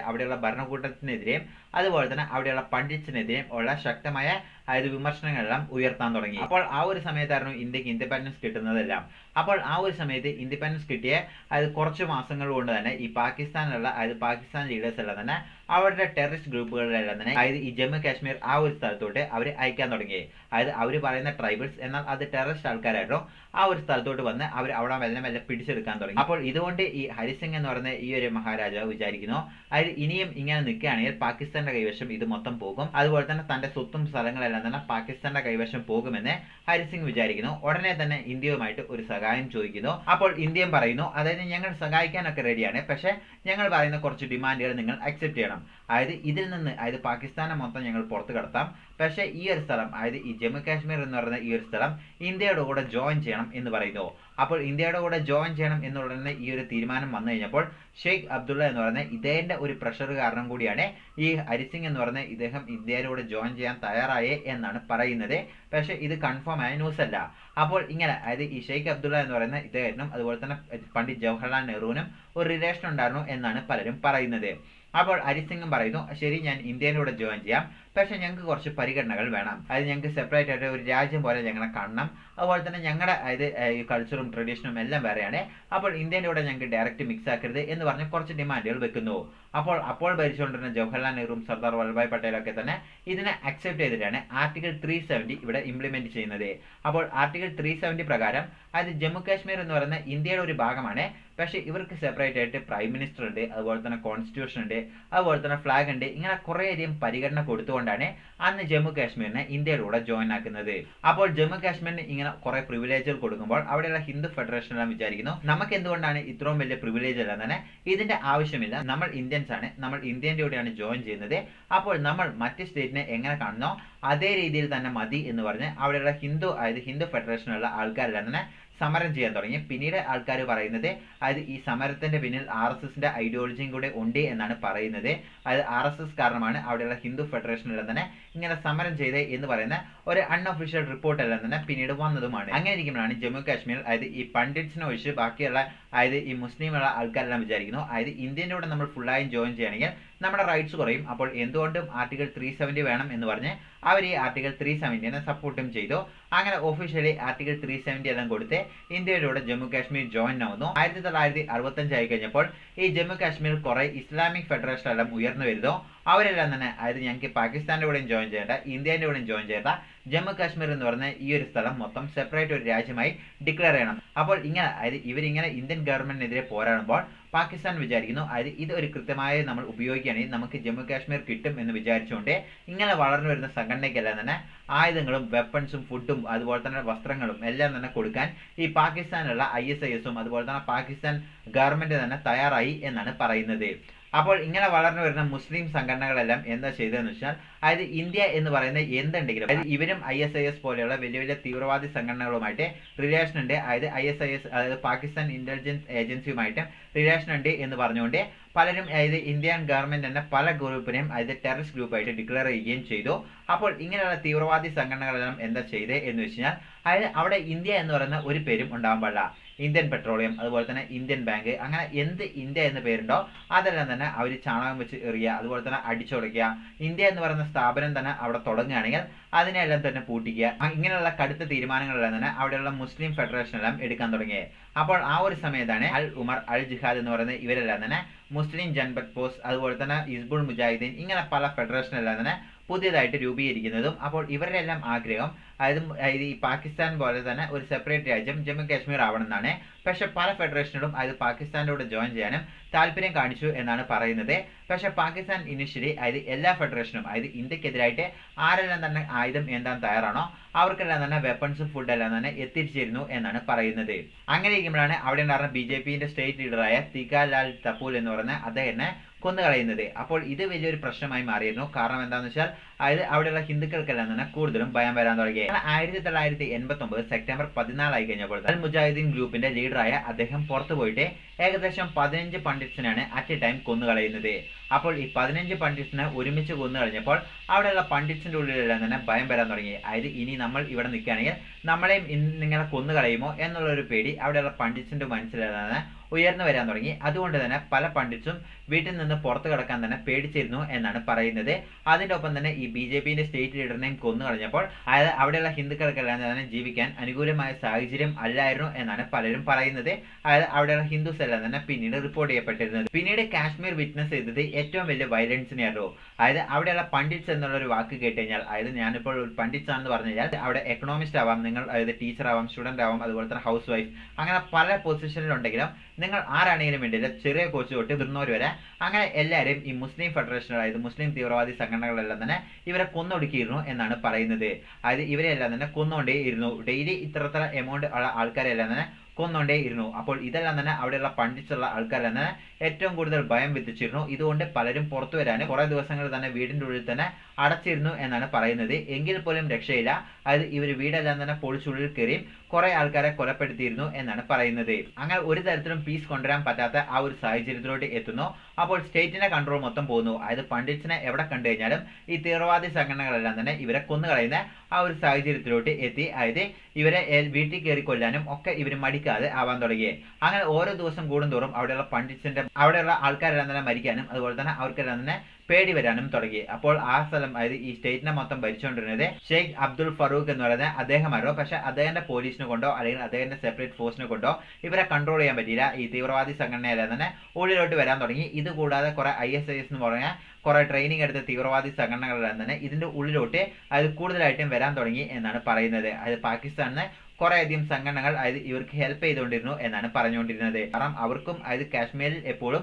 അവിടെയുള്ള ഭരണകൂട്ടത്തിനെതിരെയും അതുപോലെ തന്നെ അവിടെയുള്ള പണ്ഡിറ്റ്സിനെതിരെയും ഉള്ള ശക്തമായ അതായത് വിമർശനങ്ങളെല്ലാം ഉയർത്താൻ തുടങ്ങി. അപ്പോൾ ആ ഒരു സമയത്തായിരുന്നു ഇന്ത്യക്ക് ഇൻഡിപെൻഡൻസ് കിട്ടുന്നതെല്ലാം. അപ്പോൾ ആ ഒരു സമയത്ത് ഇൻഡിപെൻഡൻസ് കിട്ടിയ അതായത് കുറച്ച് മാസങ്ങൾ കൊണ്ട് തന്നെ ഈ പാകിസ്ഥാനിലുള്ള അതായത് പാകിസ്ഥാൻ ലീഡേഴ്സ് എല്ലാം തന്നെ അവരുടെ ടെററിസ്റ്റ് ഗ്രൂപ്പുകളിലെല്ലാം തന്നെ അതായത് ഈ ജമ്മു കാശ്മീർ ആ ഒരു സ്ഥലത്തോട്ട് അവർ അയക്കാൻ തുടങ്ങി. അതായത് അവർ പറയുന്ന ട്രൈബൽസ് എന്നാൽ അത് ടെററിസ്റ്റ് ആൾക്കാരായിരുന്നു ആ ഒരു സ്ഥലത്തോട്ട് വന്ന് അവർ അവിടെ മെല്ലെ പിടിച്ചെടുക്കാൻ തുടങ്ങി. അപ്പോൾ ഇതുകൊണ്ട് ഈ ഹരിസിംഗ് എന്ന് പറയുന്ന ഈ ഒരു മഹാരാജാവ് വിചാരിക്കുന്നു, അതായത് ഇനിയും ഇങ്ങനെ നിൽക്കുകയാണെങ്കിൽ പാകിസ്ഥാന്റെ കൈവശം ഇത് മൊത്തം പോകും, അതുപോലെ തന്നെ തന്റെ സ്വത്തും സ്ഥലങ്ങളെല്ലാം തന്നെ പാകിസ്ഥാന്റെ കൈവശം പോകുമെന്ന് ഹരിസിംഗ് വിചാരിക്കുന്നു. ഉടനെ തന്നെ ഇന്ത്യയുമായിട്ട് ഒരു സഹായം ചോദിക്കുന്നു. അപ്പോൾ ഇന്ത്യയും പറയുന്നു, അതായത് ഞങ്ങൾ സഹായിക്കാനൊക്കെ റെഡിയാണ്, പക്ഷെ ഞങ്ങൾ പറയുന്ന കുറച്ച് ഡിമാൻഡുകൾ നിങ്ങൾ അക്സെപ്റ്റ് ചെയ്യണം. അതായത് ഇതിൽ നിന്ന് അതായത് പാകിസ്ഥാനെ മൊത്തം ഞങ്ങൾ പുറത്തു കടത്താം, പക്ഷേ ഈ ഒരു സ്ഥലം അതായത് ഈ ജമ്മു കാശ്മീർ എന്ന് പറയുന്ന ഈ ഒരു സ്ഥലം ഇന്ത്യയുടെ കൂടെ ജോയിൻ ചെയ്യണം എന്ന് പറയുന്നു. അപ്പോൾ ഇന്ത്യയുടെ കൂടെ ജോയിൻ ചെയ്യണം എന്നുള്ള ഈ ഒരു തീരുമാനം വന്നു കഴിഞ്ഞപ്പോൾ ഷെയ്ഖ് അബ്ദുള്ള എന്ന് പറയുന്ന ഇദ്ദേഹത്തിന്റെ ഒരു പ്രഷർ കാരണം കൂടിയാണ് ഈ ഹരിസിംഗ് എന്ന് പറയുന്ന ഇദ്ദേഹം ഇന്ത്യയുടെ കൂടെ ജോയിൻ ചെയ്യാൻ തയ്യാറായേ എന്നാണ് പറയുന്നത്. പക്ഷേ ഇത് കൺഫേം ആയ ന്യൂസ് അല്ല. അപ്പോൾ ഇങ്ങനെ അതായത് ഈ ഷെയ്ഖ് അബ്ദുള്ള എന്ന് പറയുന്ന ഇദ്ദേഹത്തിനും അതുപോലെ തന്നെ പണ്ഡിറ്റ് ജവഹർലാൽ നെഹ്റുവിനും ഒരു റിലേഷൻ ഉണ്ടായിരുന്നു എന്നാണ് പലരും പറയുന്നത്. അപ്പോൾ ഹരിസിംഗും പറയുന്നു, ശരി ഞാൻ ഇന്ത്യയിലൂടെ ജോയിൻ ചെയ്യാം, പക്ഷെ ഞങ്ങൾക്ക് കുറച്ച് പരിഗണനകൾ വേണം. അതായത് ഞങ്ങൾക്ക് സെപ്പറേറ്റ് ആയിട്ട് ഒരു രാജ്യം പോലെ ഞങ്ങളെ കാണണം, അതുപോലെ തന്നെ ഞങ്ങളുടെ അതായത് ഈ കൾച്ചറും ട്രഡീഷനും എല്ലാം വേറെയാണ്. അപ്പോൾ ഇന്ത്യൻ്റെ കൂടെ ഞങ്ങൾക്ക് ഡയറക്റ്റ് മിക്സ് ആക്കരുത് എന്ന് പറഞ്ഞ് കുറച്ച് ഡിമാൻഡുകൾ വെക്കുന്നു. അപ്പോൾ ഭരിച്ചുകൊണ്ടിരുന്ന ജവഹർലാൽ നെഹ്റുവും സർദാർ വല്ലഭായ് പട്ടേലൊക്കെ തന്നെ ഇതിനെ അക്സെപ്റ്റ് ചെയ്തിട്ടാണ് ആർട്ടിക്കിൾ 370 ഇവിടെ ഇംപ്ലിമെന്റ് ചെയ്യുന്നത്. അപ്പോൾ ആർട്ടിക്കിൾ 370 പ്രകാരം അതായത് ജമ്മു കാശ്മീർ എന്ന് പറയുന്ന ഇന്ത്യയുടെ ഒരു ഭാഗമാണ്, പക്ഷേ ഇവർക്ക് സെപ്പറേറ്റ് ആയിട്ട് പ്രൈം മിനിസ്റ്റർ ഉണ്ട്, അതുപോലെ തന്നെ കോൺസ്റ്റിറ്റ്യൂഷൻ ഉണ്ട്, അതുപോലെ തന്നെ ഫ്ലാഗ് ഉണ്ട്. ഇങ്ങനെ കുറേയധികം പരിഗണന കൊടുത്തുകൊണ്ടാണ് അന്ന് ജമ്മു കാശ്മീരിനെ ഇന്ത്യയിലൂടെ ജോയിൻ ആക്കുന്നത്. അപ്പോൾ ജമ്മു കാശ്മീരിന് ഇങ്ങനെ കുറെ പ്രിവിലേജുകൾ കൊടുക്കുമ്പോൾ അവിടെയുള്ള ഹിന്ദു ഫെഡറേഷൻ എല്ലാം വിചാരിക്കുന്നു നമുക്ക് എന്തുകൊണ്ടാണ് ഇത്രയും വലിയ പ്രിവിലേജ് എല്ലാം തന്നെ, ഇതിന്റെ ആവശ്യമില്ല, നമ്മൾ ഇന്ത്യൻസ് ആണ്, നമ്മൾ ഇന്ത്യൻ്റെ കൂടെയാണ് ജോയിൻ ചെയ്യുന്നത്, അപ്പോൾ നമ്മൾ മറ്റ് സ്റ്റേറ്റിനെ എങ്ങനെ കാണുന്നോ അതേ രീതിയിൽ തന്നെ മതി എന്ന് പറഞ്ഞ് അവിടെയുള്ള ഹിന്ദു ഫെഡറേഷനുള്ള ആൾക്കാരെല്ലാം തന്നെ സമരം ചെയ്യാൻ തുടങ്ങി. പിന്നീട് ആൾക്കാർ പറയുന്നത് അതായത് ഈ സമരത്തിന്റെ പിന്നിൽ RSSന്റെ ഐഡിയോളജിയും കൂടെ ഉണ്ട് എന്നാണ് പറയുന്നത്. അതായത് RSS കാരണമാണ് അവിടെയുള്ള ഹിന്ദു ഫെഡറേഷനെല്ലാം തന്നെ ഇങ്ങനെ സമരം ചെയ്തത് എന്ന് പറയുന്ന ഒരു അൺഒഫീഷ്യൽ റിപ്പോർട്ട് എല്ലാം തന്നെ പിന്നീട് വന്നതുമാണ്. അങ്ങനെ ഇരിക്കുമ്പോഴാണ് ജമ്മു കാശ്മീർ അതായത് ഈ പണ്ഡിറ്റ്സിനെ ഒഴിച്ച് ബാക്കിയുള്ള അതായത് ഈ മുസ്ലിമുള്ള ആൾക്കാരെല്ലാം വിചാരിക്കുന്നു അതായത് ഇന്ത്യൻ്റെ കൂടെ നമ്മൾ ഫുള്ളായും ജോയിൻ ചെയ്യണമെങ്കിൽ നമ്മുടെ റൈറ്റ്സ് കുറയും, അപ്പോൾ എന്തുകൊണ്ടും ആർട്ടിക്കിൾ 370 വേണം എന്ന് പറഞ്ഞ് അവർ ഈ ആർട്ടിക്കിൾ 370 സപ്പോർട്ടും ചെയ്തു. അങ്ങനെ ഒഫീഷ്യലി ആർട്ടിക്കിൾ 370 എല്ലാം കൊടുത്ത് ഇന്ത്യയിലൂടെ ജമ്മു കാശ്മീർ ജോയിൻ ആവുന്നു. 1965 ആയി കഴിഞ്ഞപ്പോൾ ഈ ജമ്മു കാശ്മീർ കുറെ ഇസ്ലാമിക് ഫെഡറേഷൻ എല്ലാം ഉയർന്നു വരുന്നു. അവരെല്ലാം തന്നെ അതായത് ഞങ്ങൾക്ക് പാകിസ്ഥാന്റെ കൂടെയും ജോയിൻ ചെയ്യേണ്ട, ഇന്ത്യൻ്റെ കൂടെയും ജോയിൻ ചെയ്യേണ്ട, ജമ്മു കാശ്മീർ എന്ന് പറഞ്ഞ ഈ ഒരു സ്ഥലം മൊത്തം സെപ്പറേറ്റ് ഒരു രാജ്യമായി ഡിക്ലെയർ ചെയ്യണം. അപ്പോൾ ഇങ്ങനെ അതായത് ഇവരിങ്ങനെ ഇന്ത്യൻ ഗവൺമെന്റിനെതിരെ പോരാടുമ്പോൾ പാകിസ്ഥാൻ വിചാരിക്കുന്നു അതായത് ഇത് ഒരു കൃത്യമായി നമ്മൾ ഉപയോഗിക്കുകയാണെങ്കിൽ നമുക്ക് ജമ്മു കാശ്മീർ കിട്ടും എന്ന് വിചാരിച്ചുകൊണ്ട് ഇങ്ങനെ വളർന്നു വരുന്ന സംഘടനയ്ക്കെല്ലാം തന്നെ ആയുധങ്ങളും വെപ്പൺസും ഫുഡും അതുപോലെ തന്നെ വസ്ത്രങ്ങളും എല്ലാം തന്നെ കൊടുക്കാൻ ഈ പാകിസ്ഥാനിലുള്ള ISISഉം അതുപോലെ തന്നെ പാകിസ്ഥാൻ ഗവൺമെന്റ് തന്നെ തയ്യാറായി എന്നാണ് പറയുന്നത്. അപ്പോൾ ഇങ്ങനെ വളർന്നു വരുന്ന മുസ്ലിം സംഘടനകളെല്ലാം എന്താ ചെയ്തതെന്ന് വെച്ചാൽ അതായത് ഇന്ത്യ എന്ന് പറയുന്ന എന്തുണ്ടെങ്കിലും അതായത് ഇവരും ISIS പോലെയുള്ള വലിയ വലിയ തീവ്രവാദി സംഘടനകളുമായിട്ട് റിലേഷൻ ഉണ്ട്, അതായത് ISIS അതായത് പാകിസ്ഥാൻ ഇന്റലിജൻസ് ഏജൻസിയുമായിട്ട് റിലേഷൻ ഉണ്ട് എന്ന് പറഞ്ഞുകൊണ്ട് പലരും അതായത് ഇന്ത്യൻ ഗവൺമെന്റ് തന്നെ പല ഗ്രൂപ്പിനെയും അതായത് ടെററിസ്റ്റ് ഗ്രൂപ്പായിട്ട് ഡിക്ലെയർ ചെയ്യുകയും ചെയ്തു. അപ്പോൾ ഇങ്ങനെയുള്ള തീവ്രവാദി സംഘടനകളെല്ലാം എന്താ ചെയ്തത് എന്ന് വെച്ച് കഴിഞ്ഞാൽ അതായത് അവിടെ ഇന്ത്യ എന്ന് പറയുന്ന ഒരു പേരും ഉണ്ടാകാൻ പാടില്ല. ഇന്ത്യൻ പെട്രോളിയം അതുപോലെ തന്നെ ഇന്ത്യൻ ബാങ്ക് അങ്ങനെ എന്ത് ഇന്ത്യ എന്ന പേരുണ്ടോ അതെല്ലാം തന്നെ അവർ ചാണകം വെച്ച് എറിയുക, അതുപോലെ തന്നെ അടിച്ചുടയ്ക്കുക. ഇന്ത്യ എന്ന് പറയുന്ന സ്ഥാപനം തന്നെ അവിടെ തുടങ്ങുകയാണെങ്കിൽ അതിനെല്ലാം തന്നെ പൂട്ടിക്കുക. ഇങ്ങനെയുള്ള കടുത്ത തീരുമാനങ്ങളെല്ലാം തന്നെ അവിടെയുള്ള മുസ്ലിം ഫെഡറേഷൻ എല്ലാം എടുക്കാൻ തുടങ്ങിയത്. അപ്പോൾ ആ ഒരു സമയത്താണ് അൽ ഉമർ, അൽ ജിഹാദ് എന്ന് പറയുന്ന ഇവരെല്ലാം തന്നെ മുസ്ലിം ജൻബത് പോസ്റ്റ് അതുപോലെ തന്നെ ഹിസ്ബുൾ മുജാഹിദീൻ ഇങ്ങനെ പല ഫെഡറേഷൻ എല്ലാം തന്നെ പുതിയതായിട്ട് രൂപീകരിക്കുന്നതും. അപ്പോൾ ഇവരുടെ എല്ലാം ആഗ്രഹം അതായത് ഈ പാകിസ്ഥാൻ പോലെ തന്നെ ഒരു സെപ്പറേറ്റ് രാജ്യം ജമ്മു കാശ്മീർ ആവണം എന്നാണ്. പക്ഷെ പല ഫെഡറേഷനുകളും അതായത് പാകിസ്ഥാൻ്റെ കൂടെ ജോയിൻ ചെയ്യാനും താല്പര്യം കാണിച്ചു എന്നാണ് പറയുന്നത്. പക്ഷെ പാകിസ്ഥാൻ ഇനിഷ്യലി അതായത് എല്ലാ ഫെഡറേഷനും അതായത് ഇന്ത്യക്കെതിരായിട്ട് ആരെല്ലാം തന്നെ ആയുധം ഏന്താൻ തയ്യാറാണോ അവർക്കെല്ലാം തന്നെ വെപ്പൺസും ഫുഡെല്ലാം തന്നെ എത്തിച്ചിരുന്നു എന്നാണ് പറയുന്നത്. അങ്ങനെ ഇരിക്കുമ്പോഴാണ് അവിടെ ഉണ്ടായിരുന്ന BJPന്റെ സ്റ്റേറ്റ് ലീഡറായ തികാലാൽ തപൂൽ എന്ന് പറയുന്ന അദ്ദേഹത്തിനെ കൊന്നുകളയുന്നത്. അപ്പോൾ ഇത് വലിയൊരു പ്രശ്നമായി മാറിയിരുന്നു. കാരണം എന്താണെന്ന് വെച്ചാൽ അതായത് അവിടെയുള്ള ഹിന്ദുക്കൾക്കെല്ലാം തന്നെ കൂടുതലും ഭയം വരാൻ തുടങ്ങി. 1989 സെപ്റ്റംബർ 14 ആയി കഴിഞ്ഞപ്പോൾ അൽ മുജാഹിദീൻ ഗ്രൂപ്പിന്റെ ലീഡറായ അദ്ദേഹം പുറത്തു പോയിട്ട് ഏകദേശം 15 പണ്ഡിറ്റ്സിനാണ് അറ്റ് എ ടൈം കൊന്നുകളയുന്നത്. അപ്പോൾ ഈ 15 പണ്ഡിറ്റ്സിനെ ഒരുമിച്ച് കൊന്നു കഴിഞ്ഞപ്പോൾ അവിടെയുള്ള പണ്ഡിറ്റ്സിന്റെ ഉള്ളിലെല്ലാം തന്നെ ഭയം വരാൻ തുടങ്ങി. അതായത് ഇനി നമ്മൾ ഇവിടെ നിൽക്കുകയാണെങ്കിൽ നമ്മളെയും നിങ്ങളെ കൊന്നുകളയുമോ എന്നുള്ളൊരു പേടി അവിടെയുള്ള പണ്ഡിറ്റ്സിന്റെ മനസ്സിലാണ് ഉയർന്നു വരാൻ തുടങ്ങി. അതുകൊണ്ട് തന്നെ പല പണ്ഡിറ്റ്സും വീട്ടിൽ നിന്ന് പുറത്തു കിടക്കാൻ തന്നെ പേടിച്ചിരുന്നു എന്നാണ് പറയുന്നത്. അതിൻ്റെ ഒപ്പം തന്നെ ഈ BJPന്റെ സ്റ്റേറ്റ് ലീഡറിനെയും കൊന്നു കളഞ്ഞപ്പോൾ അതായത് അവിടെയുള്ള ഹിന്ദുക്കൾക്കെല്ലാം തന്നെ ജീവിക്കാൻ അനുകൂലമായ സാഹചര്യം അല്ലായിരുന്നു എന്നാണ് പലരും പറയുന്നത്. അതായത് അവിടെയുള്ള ഹിന്ദുസ് എല്ലാം തന്നെ പിന്നീട് റിപ്പോർട്ട് ചെയ്യപ്പെട്ടിരുന്നത്. പിന്നീട് കാശ്മീർ വിറ്റ്നസ് ചെയ്തത് ഏറ്റവും വലിയ വയലൻസിനെയായിരുന്നു. അതായത് അവിടെയുള്ള പണ്ഡിറ്റ്സ് എന്നുള്ളൊരു വാക്ക് കേട്ട് കഴിഞ്ഞാൽ അതായത് ഞാനിപ്പോൾ പണ്ഡിറ്റ്സ് ആണെന്ന് പറഞ്ഞു കഴിഞ്ഞാൽ അവിടെ എക്കണോമിസ്റ്റ് ആവാം, നിങ്ങൾ അതായത് ടീച്ചർ ആവാം, സ്റ്റുഡന്റ് ആവാം, അതുപോലെ തന്നെ ഹൗസ് വൈഫ്, അങ്ങനെ പല പൊസിഷനിലുണ്ടെങ്കിലും നിങ്ങൾ ആരാണെങ്കിലും വേണ്ടിയില്ല, ചെറിയ കോച്ച് തൊട്ട് മുതിർന്നവർ വരെ അങ്ങനെ എല്ലാവരും ഈ മുസ്ലിം ഫെഡറേഷൻ അതായത് മുസ്ലിം തീവ്രവാദി സംഘടനകളെല്ലാം തന്നെ ഇവരെ കൊന്നൊടുക്കിയിരുന്നു എന്നാണ് പറയുന്നത്. അതായത് ഇവരെല്ലാം തന്നെ കൊന്നുകൊണ്ടേയിരുന്നു. ഡെയിലി ഇത്ര എമൗണ്ട് ഉള്ള ആൾക്കാരെല്ലാം തന്നെ കൊന്നുകൊണ്ടേയിരുന്നു. അപ്പോൾ ഇതെല്ലാം തന്നെ അവിടെയുള്ള പണ്ഡിറ്റ്സുള്ള ആൾക്കാരെല്ലാം തന്നെ ഏറ്റവും കൂടുതൽ ഭയം വിധിച്ചിരുന്നു. ഇതുകൊണ്ട് പലരും പുറത്തു വരാനും കുറെ ദിവസങ്ങൾ തന്നെ വീടിൻ്റെ ഉള്ളിൽ തന്നെ അടച്ചിരുന്നു എന്നാണ് പറയുന്നത്. എങ്കിൽ പോലും രക്ഷയില്ല. അതായത് ഇവർ വീടെല്ലാം തന്നെ പൊളിച്ചുള്ളിൽ കയറിയും കുറെ ആൾക്കാരെ കൊലപ്പെടുത്തിയിരുന്നു എന്നാണ് പറയുന്നത്. അങ്ങനെ ഒരു തരത്തിലും പീസ് കൊണ്ടുവരാൻ പറ്റാത്ത ആ ഒരു സാഹചര്യത്തിലോട്ട് എത്തുന്നു. അപ്പോൾ സ്റ്റേറ്റിന്റെ കൺട്രോൾ മൊത്തം പോകുന്നു. അതായത് പണ്ഡിറ്റ്സിനെ എവിടെ കണ്ടു കഴിഞ്ഞാലും ഈ തീവ്രവാദി സംഘടനകളെല്ലാം തന്നെ ഇവരെ കൊന്നുകളയുന്ന ആ ഒരു സാഹചര്യത്തിലോട്ട് എത്തി. അതായത് ഇവരെ വീട്ടിൽ കയറി കൊല്ലാനും ഒക്കെ ഇവർ മടിക്കാതെ ആവാൻ തുടങ്ങി. അങ്ങനെ ഓരോ ദിവസം കൂടുന്തോറും അവിടെയുള്ള പണ്ഡിറ്റ്സിന്റെ അവിടെയുള്ള ആൾക്കാരെല്ലാം തന്നെ മരിക്കാനും അതുപോലെ തന്നെ അവർക്കെല്ലാം തന്നെ പേടി വരാനും തുടങ്ങി. അപ്പോൾ ആ സ്ഥലം അതായത് ഈ സ്റ്റേറ്റിനെ മൊത്തം ഭരിച്ചുകൊണ്ടിരുന്നത് ഷെയ്ഖ് അബ്ദുൾ ഫറൂഖ് എന്ന് പറയുന്ന അദ്ദേഹമായിരുന്നു. പക്ഷെ അദ്ദേഹത്തിന്റെ പോലീസിനെ കൊണ്ടോ അല്ലെങ്കിൽ അദ്ദേഹത്തിന്റെ സെപ്പറേറ്റ് ഫോഴ്സിനെ കൊണ്ടോ ഇവരെ കൺട്രോൾ ചെയ്യാൻ പറ്റിയില്ല. ഈ തീവ്രവാദി സംഘടനയെല്ലാം തന്നെ ഉള്ളിലോട്ട് വരാൻ തുടങ്ങി. ഇത് കൂടാതെ കുറെ ISIS എന്ന് പറഞ്ഞ കുറെ ട്രെയിനിങ് എടുത്ത തീവ്രവാദി സംഘടനകളെല്ലാം തന്നെ ഇതിന്റെ ഉള്ളിലോട്ട് അത് കൂടുതലായിട്ടും വരാൻ തുടങ്ങി എന്നാണ് പറയുന്നത്. അത് പാകിസ്ഥാനിന് കുറേയധികം സംഘടനകൾ ഇവർക്ക് ഹെൽപ്പ് ചെയ്തുകൊണ്ടിരുന്നു എന്നാണ് പറഞ്ഞുകൊണ്ടിരുന്നത്. കാരണം അവർക്കും കാശ്മീരിൽ എപ്പോഴും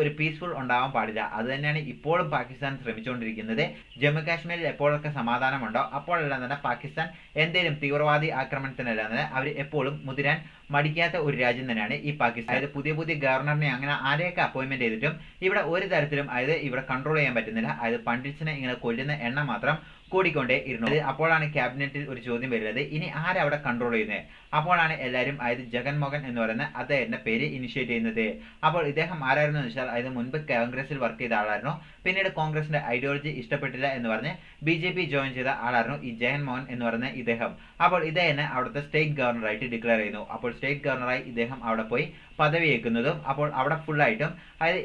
ഒരു പീസ്ഫുൾ ഉണ്ടാവാൻ പാടില്ല. അത് തന്നെയാണ് ഇപ്പോഴും പാകിസ്ഥാൻ ശ്രമിച്ചുകൊണ്ടിരിക്കുന്നത്. ജമ്മു കാശ്മീരിൽ എപ്പോഴൊക്കെ സമാധാനമുണ്ടോ അപ്പോഴെല്ലാം തന്നെ പാകിസ്ഥാൻ എന്തെങ്കിലും തീവ്രവാദി ആക്രമണത്തിനെല്ലാം തന്നെ അവർ എപ്പോഴും മുതിരാൻ മടിക്കാത്ത ഒരു രാജ്യം തന്നെയാണ് ഈ പാകിസ്ഥാൻ. പുതിയ പുതിയ ഗവർണറിനെ അങ്ങനെ ആരെയൊക്കെ അപ്പോയിന്റ്മെന്റ് ചെയ്തിട്ടും ഇവിടെ ഒരു തരത്തിലും ഇവിടെ കൺട്രോൾ ചെയ്യാൻ പറ്റുന്നില്ല. പണ്ഡിറ്റ്സിനെ ഇങ്ങനെ കൊല്ലുന്ന എണ്ണം മാത്രം കൂടിക്കൊണ്ടേ ഇരുന്നു. അപ്പോഴാണ് ക്യാബിനറ്റിൽ ഒരു ചോദ്യം വരുന്നത്, ഇനി ആരവിടെ കൺട്രോൾ ചെയ്യുന്നത്? അപ്പോഴാണ് എല്ലാവരും ജഗൻമോഹൻ എന്ന് പറയുന്ന അദ്ദേഹത്തിന്റെ പേര് ഇനിഷ്യേറ്റ് ചെയ്യുന്നത്. അപ്പോൾ ഇദ്ദേഹം ആരായിരുന്നു എന്ന് വെച്ചാൽ മുൻപ് കോൺഗ്രസിൽ വർക്ക് ചെയ്ത ആളായിരുന്നു. പിന്നീട് കോൺഗ്രസിന്റെ ഐഡിയോളജി ഇഷ്ടപ്പെട്ടില്ല എന്ന് പറഞ്ഞ് BJP ജോയിൻ ചെയ്ത ആളായിരുന്നു ഈ ജഗൻമോഹൻ എന്ന് പറയുന്ന ഇദ്ദേഹം. അപ്പോൾ ഇദ്ദേഹം അവിടുത്തെ സ്റ്റേറ്റ് ഗവർണറായിട്ട് ഡിക്ലെയർ ചെയ്യുന്നു. അപ്പോൾ സ്റ്റേറ്റ് ഗവർണറായി ഇദ്ദേഹം അവിടെ പോയി പദവി ഏൽക്കുന്നതും അപ്പോൾ അവിടെ ഫുള്ളായിട്ടും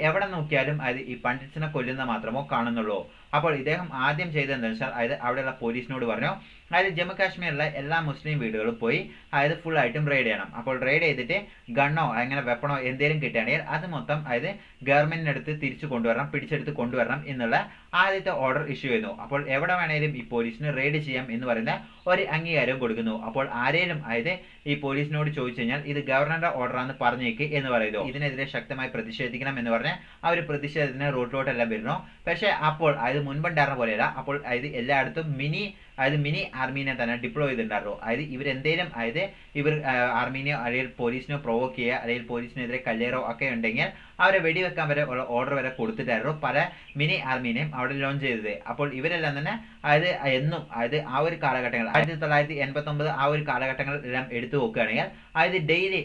എവിടെ നോക്കിയാലും ഈ പണ്ഡിറ്റ്സിനെ കൊല്ലുന്ന മാത്രമോ കാണുന്നുള്ളൂ. അപ്പോൾ ഇദ്ദേഹം ആദ്യം ചെയ്തതെന്ന് വെച്ചാൽ അവിടെയുള്ള പോലീസിനോട് പറഞ്ഞു ജമ്മു കാശ്മീരിലെ എല്ലാ മുസ്ലിം വീടുകളും പോയി ഫുള്ളായിട്ടും റെയ്ഡ് ചെയ്യണം. അപ്പോൾ റെയ്ഡ് ചെയ്തിട്ട് ഗണ്ണോ അങ്ങനെ വെപ്പണോ എന്തെങ്കിലും കിട്ടുകയാണെങ്കിൽ അത് മൊത്തം ഗവൺമെന്റിനടുത്ത് തിരിച്ചു കൊണ്ടുവരണം, പിടിച്ചെടുത്ത് കൊണ്ടുവരണം എന്നുള്ള ആദ്യത്തെ ഓർഡർ ഇഷ്യൂ ചെയ്യുന്നു. അപ്പോൾ എവിടെ വേണേലും ഈ പോലീസിന് റെയ്ഡ് ചെയ്യാം എന്ന് പറയുന്ന ഒരു അംഗീകാരം കൊടുക്കുന്നു. അപ്പോൾ ആരെയും ഈ പോലീസിനോട് ചോദിച്ചു കഴിഞ്ഞാൽ ഇത് ഗവർണറുടെ ഓർഡറാണെന്ന് പറഞ്ഞേക്ക് എന്ന് പറയുന്നു. ഇതിനെതിരെ ശക്തമായി പ്രതിഷേധിക്കണം എന്ന് പറഞ്ഞ് അവർ പ്രതിഷേധത്തിന് റോഡിലോട്ടെല്ലാം വരുന്നു. പക്ഷേ അപ്പോൾ മുൻപുണ്ടായിരുന്ന പോലെയല്ല. അപ്പോൾ എല്ലായിടത്തും മിനി ആർമീനെ തന്നെ ഡിപ്ലോയ് ചെയ്തിട്ടുണ്ടായിരുന്നു. ഇവരെന്തേലും ഇവർ ആർമീനെയോ അല്ലെങ്കിൽ പോലീസിനോ പ്രൊവോക്ക് ചെയ്യുക അല്ലെങ്കിൽ പോലീസിനെതിരെ കല്ലേറോ ഒക്കെ ഉണ്ടെങ്കിൽ അവരെ വെടിവെക്കാൻ വരെ ഉള്ള ഓർഡർ വരെ കൊടുത്തിട്ടായിരുന്നു പല മിനി ആർമീനെയും അവിടെ ലോഞ്ച് ചെയ്തത്. അപ്പോൾ ഇവരെല്ലാം തന്നെ എന്നും ആ ഒരു കാലഘട്ടങ്ങൾ 1989 ആ ഒരു കാലഘട്ടങ്ങളെല്ലാം എടുത്തു നോക്കുകയാണെങ്കിൽ ഡെയിലി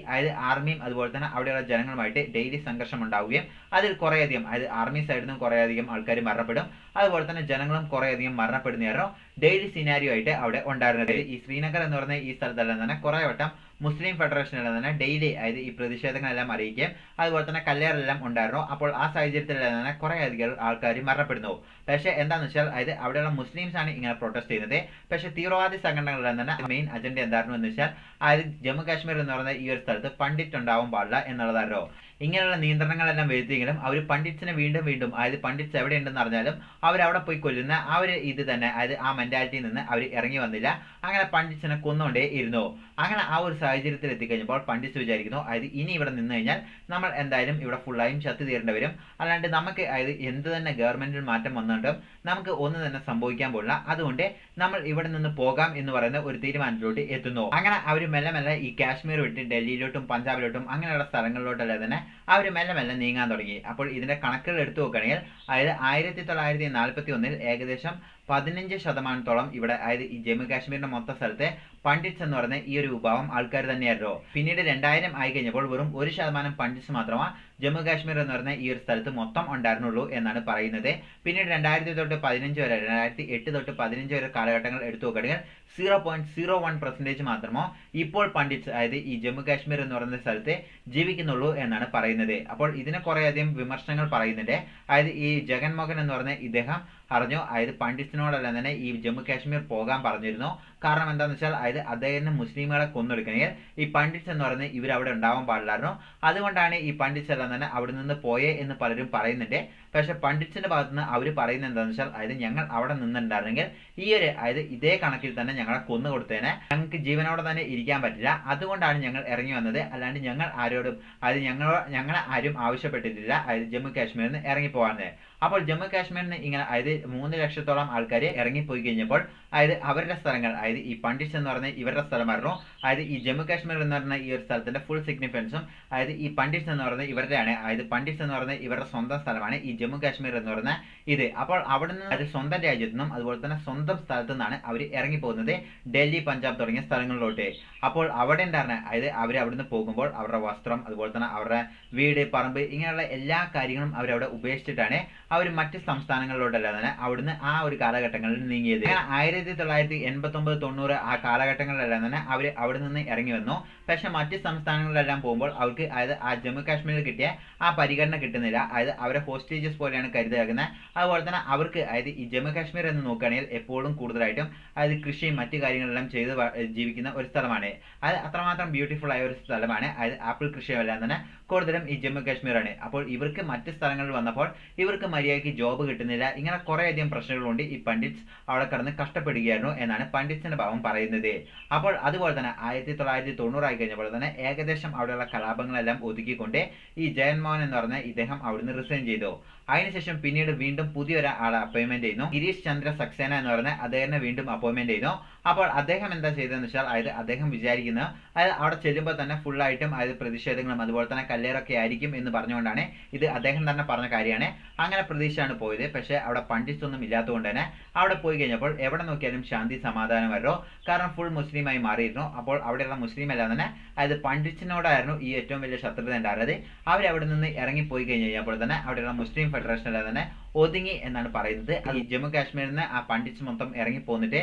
ആർമിയും അതുപോലെ തന്നെ അവിടെയുള്ള ജനങ്ങളുമായിട്ട് ഡെയിലി സംഘർഷം ഉണ്ടാവുകയും അതിൽ കുറേയധികം ആർമി സൈഡിൽ നിന്നും കുറേയധികം ആൾക്കാർ മരണപ്പെടും, അതുപോലെ തന്നെ ജനങ്ങളും കുറേയധികം മരണപ്പെടുന്നതായിരുന്നു ഡെയിലി സിനാരിയോ ആയിട്ട് അവിടെ ഉണ്ടായിരുന്നത്. ഈ ശ്രീനഗർ എന്ന് പറയുന്ന ഈ സ്ഥലത്തെല്ലാം തന്നെ കുറെ വട്ടം മുസ്ലിം ഫെഡറേഷനെല്ലാം തന്നെ ഡെയിലി ഈ പ്രതിഷേധങ്ങളെല്ലാം അറിയിക്കുകയും അതുപോലെ തന്നെ കല്ലേറെല്ലാം ഉണ്ടായിരുന്നു. അപ്പോൾ ആ സാഹചര്യത്തിലെല്ലാം തന്നെ കുറെ അധികം ആൾക്കാർ മരണപ്പെടുന്നു. പക്ഷേ എന്താണെന്ന് വെച്ചാൽ അവിടെയുള്ള മുസ്ലിംസ് ആണ് ഇങ്ങനെ പ്രൊട്ടസ്റ്റ് ചെയ്യുന്നത്. പക്ഷേ തീവ്രവാദി സംഘടനകളെല്ലാം തന്നെ മെയിൻ അജണ്ട എന്തായിരുന്നു എന്ന് വെച്ചാൽ ജമ്മു കാശ്മീർ എന്ന് പറയുന്ന ഈ ഒരു സ്ഥലത്ത് പണ്ഡിറ്റ് ഉണ്ടാവാൻ പാടില്ല എന്നുള്ളതായിരുന്നു. ഇങ്ങനെയുള്ള നിയന്ത്രണങ്ങളെല്ലാം വരുത്തിയെങ്കിലും അവർ പണ്ഡിറ്റ്സിനെ വീണ്ടും പണ്ഡിറ്റ്സ് എവിടെ ഉണ്ടെന്ന് അറിഞ്ഞാലും അവരവിടെ പോയി കൊല്ലുന്ന ആ ഒരു ഇത് തന്നെ ആ മെന്റാലിറ്റിയിൽ നിന്ന് അവർ ഇറങ്ങി വന്നില്ല. അങ്ങനെ പണ്ഡിറ്റ്സിനെ കൊന്നുകൊണ്ടേ ഇരുന്നു. അങ്ങനെ ആ ഒരു സാഹചര്യത്തിൽ എത്തിക്കഴിഞ്ഞപ്പോൾ പണ്ഡിറ്റ്സ് വിചാരിക്കുന്നു ഇനി ഇവിടെ നിന്ന് കഴിഞ്ഞാൽ നമ്മൾ എന്തായാലും ഇവിടെ ഫുള്ളായും ചത്തു തീരേണ്ടി വരും. അല്ലാണ്ട് നമുക്ക് എന്ത് തന്നെ ഗവൺമെന്റിൽ മാറ്റം വന്നുകൊണ്ടും നമുക്ക് ഒന്നും തന്നെ സംഭവിക്കാൻ പോകില്ല. അതുകൊണ്ട് നമ്മൾ ഇവിടെ നിന്ന് പോകാം എന്ന് പറയുന്ന ഒരു തീരുമാനത്തിലോട്ട് എത്തുന്നു. അങ്ങനെ അവർ മെല്ലെ ഈ കാശ്മീർ വിട്ട് ഡൽഹിയിലോട്ടും പഞ്ചാബിലോട്ടും അങ്ങനെയുള്ള സ്ഥലങ്ങളിലോട്ടല്ലേ തന്നെ അവർ മെല്ലെ നീങ്ങാൻ തുടങ്ങി. അപ്പോൾ ഇതിന്റെ കണക്കുകൾ എടുത്തു നോക്കുകയാണെങ്കിൽ 1941 ഏകദേശം 15% ഇവിടെ ഈ ജമ്മു കാശ്മീരിന്റെ മൊത്തം സ്ഥലത്തെ പണ്ഡിറ്റ്സ് എന്ന് പറയുന്ന ഈ ഒരു വിഭാഗം ആൾക്കാർ തന്നെയായിരുന്നു. പിന്നീട് 2000 ആയി കഴിഞ്ഞപ്പോൾ വെറും 1% പണ്ഡിറ്റ്സ് മാത്രമാണ് ജമ്മു കാശ്മീർ എന്ന് പറയുന്ന ഈ ഒരു സ്ഥലത്ത് മൊത്തം ഉണ്ടായിരുന്നുള്ളൂ എന്നാണ് പറയുന്നത്. പിന്നീട് 2000 തൊട്ട് 15 വരെ 2008 തൊട്ട് 15 വരെ കാലഘട്ടങ്ങൾ എടുത്തു നോക്കുകയാണെങ്കിൽ 0.01% മാത്രമോ ഇപ്പോൾ പണ്ഡിറ്റ്സ് ഈ ജമ്മു കാശ്മീർ എന്ന് പറയുന്ന സ്ഥലത്ത് ജീവിക്കുന്നുള്ളൂ എന്നാണ് പറയുന്നത്. അപ്പോൾ ഇതിനെ കുറേയധികം വിമർശനങ്ങൾ പറയുന്നുണ്ട്. ഈ ജഗൻമോഹൻ എന്ന് പറയുന്ന ഇദ്ദേഹം അറിഞ്ഞു പണ്ഡിറ്റ്സിനോടെല്ലാം തന്നെ ഈ ജമ്മു കാശ്മീർ പോകാൻ പറഞ്ഞിരുന്നു. കാരണം എന്താണെന്ന് വെച്ചാൽ അദ്ദേഹത്തിന് മുസ്ലിമുകളെ കൊന്നൊടുക്കണമെങ്കിൽ ഈ പണ്ഡിറ്റ്സ് എന്ന് പറയുന്നത് ഇവർ അവിടെ ഉണ്ടാവാൻ പാടില്ലായിരുന്നു. അതുകൊണ്ടാണ് ഈ പണ്ഡിറ്റ്സ് എല്ലാം തന്നെ അവിടെ നിന്ന് പോയേ എന്ന് പലരും പറയുന്നുണ്ട്. പക്ഷെ പണ്ഡിറ്റ്സിന്റെ ഭാഗത്ത് നിന്ന് അവർ പറയുന്നത് എന്താണെന്ന് വെച്ചാൽ ഞങ്ങൾ അവിടെ നിന്നുണ്ടായിരുന്നെങ്കിൽ ഈ ഒരു ഇതേ കണക്കിൽ തന്നെ ഞങ്ങളെ കൊന്നു കൊടുത്തേനെ, ഞങ്ങൾക്ക് ജീവനോടെ തന്നെ ഇരിക്കാൻ പറ്റില്ല. അതുകൊണ്ടാണ് ഞങ്ങൾ ഇറങ്ങി വന്നത്. അല്ലാണ്ട് ഞങ്ങൾ ആരോടും ഞങ്ങളെ ആരും ആവശ്യപ്പെട്ടിട്ടില്ല ജമ്മു കാശ്മീരിൽ നിന്ന് ഇറങ്ങിപ്പോവാന്ന്. അപ്പോൾ ജമ്മു കാശ്മീരിൽ നിന്ന് ഇങ്ങനെ 3 ലക്ഷത്തോളം ആൾക്കാർ ഇറങ്ങിപ്പോയി കഴിഞ്ഞപ്പോൾ അവരുടെ സ്ഥലങ്ങൾ ഈ പണ്ഡിറ്റ്സ് എന്ന് പറഞ്ഞ ഇവരുടെ സ്ഥലമായിരുന്നു. ഈ ജമ്മു കാശ്മീർ എന്ന് പറഞ്ഞ ഈ ഒരു സ്ഥലത്തിന്റെ ഫുൾ സിഗ്നിഫിക്കൻസും ഈ പണ്ഡിറ്റ്സ് എന്ന് പറയുന്നത് ഇവരുടെയാണ്. പണ്ഡിറ്റ്സ് എന്ന് പറയുന്നത് ഇവരുടെ സ്വന്തം സ്ഥലമാണ് ഈ ജമ്മു കാശ്മീർ എന്ന് പറയുന്ന ഇത്. അപ്പോൾ അവിടെ നിന്ന് സ്വന്തം രാജ്യത്തു നിന്നും അതുപോലെ തന്നെ സ്വന്തം സ്ഥലത്തു നിന്നാണ് അവർ ഇറങ്ങി പോകുന്നത് ഡൽഹി, പഞ്ചാബ് തുടങ്ങിയ സ്ഥലങ്ങളിലോട്ട്. അപ്പോൾ അവിടെ ഉണ്ടായിരുന്ന അവർ അവിടുന്ന് പോകുമ്പോൾ അവരുടെ വസ്ത്രം അതുപോലെ തന്നെ അവരുടെ വീട്, പറമ്പ് ഇങ്ങനെയുള്ള എല്ലാ കാര്യങ്ങളും അവരവിടെ ഉപേക്ഷിച്ചിട്ടാണ് അവർ മറ്റ് സംസ്ഥാനങ്ങളിലോട്ടല്ല തന്നെ അവിടുന്ന് ആ ഒരു കാലഘട്ടങ്ങളിൽ നീങ്ങിയത്. 1989-90 ആ കാലഘട്ടങ്ങളിലെല്ലാം തന്നെ അവർ അവിടെ നിന്ന് ഇറങ്ങി വന്നു. പക്ഷെ മറ്റ് സംസ്ഥാനങ്ങളിലെല്ലാം പോകുമ്പോൾ അവർക്ക് ആ ജമ്മു കാശ്മീരിൽ കിട്ടിയ ആ പരിഗണന കിട്ടുന്നില്ല. അവരെ ഹോസ്റ്റേജസ് പോലെയാണ് കരുതാകുന്നത്. അതുപോലെ തന്നെ അവർക്ക് ഈ ജമ്മു കാശ്മീർ എന്ന് നോക്കുകയാണെങ്കിൽ എപ്പോഴും കൂടുതലായിട്ടും കൃഷിയും മറ്റു കാര്യങ്ങളെല്ലാം ചെയ്ത് ജീവിക്കുന്ന ഒരു സ്ഥലമാണ്. അത്രമാത്രം ബ്യൂട്ടിഫുൾ ആയ ഒരു സ്ഥലമാണ്. ആപ്പിൾ കൃഷിയെല്ലാം തന്നെ കൂടുതലും ഈ ജമ്മു കാശ്മീരാണ്. അപ്പോൾ ഇവർക്ക് മറ്റ് സ്ഥലങ്ങളിൽ വന്നപ്പോൾ ഇവർക്ക് മര്യാദയ്ക്ക് ജോബ് കിട്ടുന്നില്ല. ഇങ്ങനെ കുറേയധികം പ്രശ്നങ്ങളുണ്ട്. ഈ പണ്ഡിറ്റ്സ് അവിടെ കിടന്ന് കഷ്ടപ്പെടുകയായിരുന്നു എന്നാണ് പണ്ഡിറ്റ്സിന്റെ ഭാഗം പറയുന്നത്. അപ്പോൾ അതുപോലെ തന്നെ 1990 ആയി കഴിഞ്ഞപ്പോൾ തന്നെ ഏകദേശം അവിടെയുള്ള കലാപങ്ങളെല്ലാം ഒതുക്കിക്കൊണ്ട് ഈ ജഗൻമോഹൻ എന്ന് പറഞ്ഞ ഇദ്ദേഹം അവിടുന്ന് റിസൈൻ ചെയ്തു. അതിനുശേഷം പിന്നീട് വീണ്ടും പുതിയൊരാളെ അപ്പോയിന്റ്മെന്റ് ചെയ്യുന്നു. ഗിരീഷ് ചന്ദ്ര സക്സേന എന്ന് പറഞ്ഞ അദ്ദേഹത്തെ വീണ്ടും അപ്പോയിന്റ്മെന്റ് ചെയ്യുന്നു. അപ്പോൾ അദ്ദേഹം എന്താ ചെയ്തതെന്ന് വെച്ചാൽ അദ്ദേഹം വിചാരിക്കുന്നത് അവിടെ ചെല്ലുമ്പോൾ തന്നെ ഫുള്ളായിട്ടും പ്രതിഷേധങ്ങളും അതുപോലെ തന്നെ കല്ലേറൊക്കെ ആയിരിക്കും എന്ന് പറഞ്ഞുകൊണ്ടാണ് ഇത് അദ്ദേഹം തന്നെ പറഞ്ഞ കാര്യമാണ്. അങ്ങനെ പ്രതീക്ഷയാണ് പോയത്. പക്ഷേ അവിടെ പണ്ഡിറ്റ്സ് ഒന്നും ഇല്ലാത്തതുകൊണ്ട് തന്നെ അവിടെ പോയി കഴിഞ്ഞപ്പോൾ എവിടെ നോക്കിയാലും ശാന്തി സമാധാനം വരുമോ, കാരണം ഫുൾ മുസ്ലിമായി മാറിയിരുന്നു. അപ്പോൾ അവിടെയുള്ള മുസ്ലിം എല്ലാം തന്നെ പണ്ഡിറ്റ്സിനോടായിരുന്നു ഈ ഏറ്റവും വലിയ ശത്രുത ഉണ്ടായിരുന്നത്. അവരവിടെ നിന്ന് ഇറങ്ങിപ്പോയി കഴിഞ്ഞപ്പോൾ തന്നെ അവിടെയുള്ള മുസ്ലിം ഫെഡറേഷൻ എല്ലാം തന്നെ ഒതുങ്ങി എന്നാണ് പറയുന്നത്. ഈ ജമ്മു കാശ്മീരിൽ നിന്ന് ആ പണ്ഡിറ്റ്സ് മൊത്തം ഇറങ്ങി പോന്നിട്ട്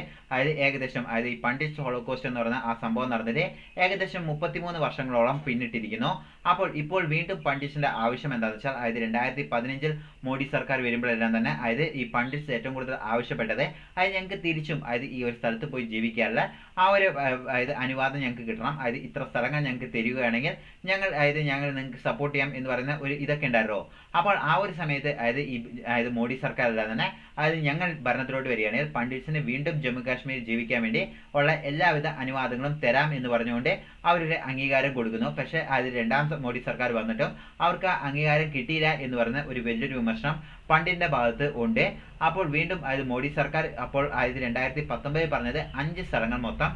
ഏകദേശം ഈ പണ്ഡിറ്റ്സ് ഹോളോകോസ്റ്റ് എന്ന് പറയുന്ന ആ സംഭവം നടന്നിട്ട് ഏകദേശം 33 വർഷങ്ങളോളം പിന്നിട്ടിരിക്കുന്നു. അപ്പോൾ ഇപ്പോൾ വീണ്ടും പണ്ഡിറ്റ്സിന്റെ ആവശ്യം എന്താണെന്ന് വെച്ചാൽ 2015 മോഡി സർക്കാർ വരുമ്പോഴെല്ലാം തന്നെ ഈ പണ്ഡിറ്റ്സ് ഏറ്റവും കൂടുതൽ ആവശ്യപ്പെട്ടത് ഞങ്ങൾക്ക് തിരിച്ചും ഈ ഒരു സ്ഥലത്ത് പോയി ജീവിക്കാനുള്ള ആ ഒരു അനുവാദം ഞങ്ങൾക്ക് കിട്ടണം. ഇത്ര സ്ഥലങ്ങൾ ഞങ്ങൾക്ക് തരികയാണെങ്കിൽ ഞങ്ങൾ നിങ്ങൾക്ക് സപ്പോർട്ട് ചെയ്യാം എന്ന് പറയുന്ന ഒരു ഇതൊക്കെ ഉണ്ടായിരുന്നു. അപ്പോൾ ആ ഒരു സമയത്ത് മോഡി സർക്കാർ എല്ലാം തന്നെ ഞങ്ങൾ ഭരണത്തിലോട്ട് വരികയാണെങ്കിൽ പണ്ഡിറ്റ്സിന് വീണ്ടും ജമ്മു കാശ്മീരിൽ ജീവിക്കാൻ വേണ്ടി ഉള്ള എല്ലാവിധ അനുവാദങ്ങളും തരാം എന്ന് പറഞ്ഞുകൊണ്ട് അവരുടെ അംഗീകാരം കൊടുക്കുന്നു. പക്ഷേ രണ്ടാം മോഡി സർക്കാർ വന്നിട്ടും അവർക്ക് അംഗീകാരം കിട്ടിയില്ല എന്ന് പറയുന്ന ഒരു വലിയൊരു വിമർശനം പണ്ഡിറ്റിന്റെ ഭാഗത്ത് ഉണ്ട്. അപ്പോൾ വീണ്ടും മോഡി സർക്കാർ അപ്പോൾ 2019 പറഞ്ഞത് 5 സ്ഥലങ്ങൾ മൊത്തം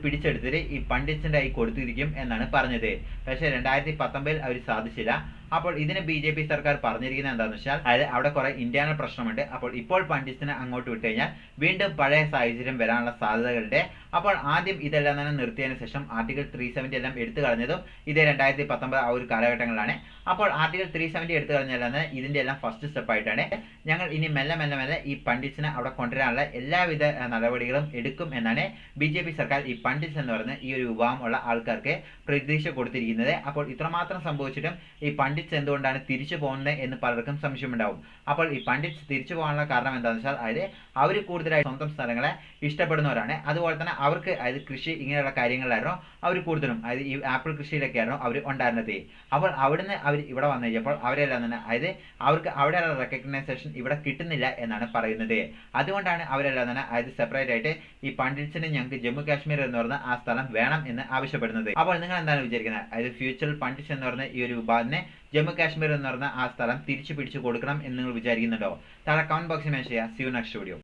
പിടിച്ചെടുത്തിട്ട് ഈ പണ്ഡിറ്റ്സിന്റെ കൈ കൊടുത്തിരിക്കും എന്നാണ് പറഞ്ഞത്. പക്ഷേ 2019 അവർ സാധിച്ചില്ല. അപ്പോൾ ഇതിന് BJP സർക്കാർ പറഞ്ഞിരിക്കുന്നത് എന്താണെന്ന് വെച്ചാൽ അവിടെ കുറെ ഇന്റേണൽ പ്രശ്നമുണ്ട്. അപ്പോൾ ഇപ്പോൾ പണ്ഡിറ്റ്സിനെ അങ്ങോട്ട് വിട്ടു കഴിഞ്ഞാൽ വീണ്ടും പഴയ സാഹചര്യം വരാനുള്ള സാധ്യതകളുണ്ട്. അപ്പോൾ ആദ്യം ഇതെല്ലാം തന്നെ നിർത്തിയതിനു ശേഷം ആർട്ടിക്കിൾ 370 എല്ലാം എടുത്തു കളഞ്ഞതും ഇതേ 2019 ആ ഒരു കാലഘട്ടങ്ങളിലാണ്. അപ്പോൾ ആർട്ടിക്കിൾ 370 എടുത്തു കളഞ്ഞാൽ ഇതിന്റെ എല്ലാം ഫസ്റ്റ് സ്റ്റെപ്പ് ആയിട്ടാണ് ഞങ്ങൾ ഇനി മെല്ലെ മെല്ലെ മെല്ലെ ഈ പണ്ഡിറ്റ്സിനെ അവിടെ കൊണ്ടുവരാനുള്ള എല്ലാവിധ നടപടികളും എടുക്കും എന്നാണ് BJP സർക്കാർ ഈ പണ്ഡിറ്റ്സ് എന്ന് പറയുന്ന ഈ ഒരു വിഭാഗം ഉള്ള ആൾക്കാർക്ക് പ്രതീക്ഷ കൊടുത്തിരിക്കുന്നത്. അപ്പോൾ ഇത്രമാത്രം സംഭവിച്ചിട്ടും ഈ പണ്ഡിറ്റ്സ് എന്തുകൊണ്ടാണ് തിരിച്ചു പോകുന്നത് എന്ന് പലർക്കും സംശയമുണ്ടാവും. അപ്പോൾ ഈ പണ്ഡിറ്റ്സ് തിരിച്ചു പോകാനുള്ള കാരണം എന്താണെന്ന് വെച്ചാൽ അവർ കൂടുതലായി സ്വന്തം സ്ഥലങ്ങളെ ഇഷ്ടപ്പെടുന്നവരാണ്. അതുപോലെ തന്നെ അവർക്ക് കൃഷി ഇങ്ങനെയുള്ള കാര്യങ്ങളിലായിരുന്നു അവർ കൂടുതലും ഈ ആപ്പിൾ കൃഷിയിലൊക്കെയായിരുന്നു അവർ ഉണ്ടായിരുന്നത്. അപ്പോൾ അവിടുന്ന് അവർ ഇവിടെ വന്നു കഴിഞ്ഞപ്പോൾ അവരെല്ലാം തന്നെ അവർക്ക് അവിടെയുള്ള റെക്കഗ്നൈസേഷൻ ഇവിടെ കിട്ടുന്നില്ല എന്നാണ് പറയുന്നത്. അതുകൊണ്ടാണ് അവരെല്ലാം തന്നെ സെപ്പറേറ്റ് ആയിട്ട് ഈ പണ്ഡിറ്റ്സിന് ഞങ്ങൾക്ക് ജമ്മു കാശ്മീർ എന്ന് പറഞ്ഞ ആ സ്ഥലം വേണം എന്ന് ആവശ്യപ്പെടുന്നത്. അപ്പോൾ നിങ്ങൾ എന്താണ് വിചാരിക്കുന്നത്? ഫ്യൂച്ചറിൽ പണ്ഡിറ്റ്സ് എന്ന് പറഞ്ഞ ഈ ഒരു വിഭാഗത്തിന് ജമ്മു കാശ്മീർ എന്ന് പറഞ്ഞ ആ സ്ഥലം തിരിച്ചു പിടിച്ചു കൊടുക്കണം എന്ന് നിങ്ങൾ വിചാരിക്കുന്നുണ്ടോ? താഴെ കമന്റ് ബോക്സിൽ മെൻഷൻ ചെയ്യുക. See you next video.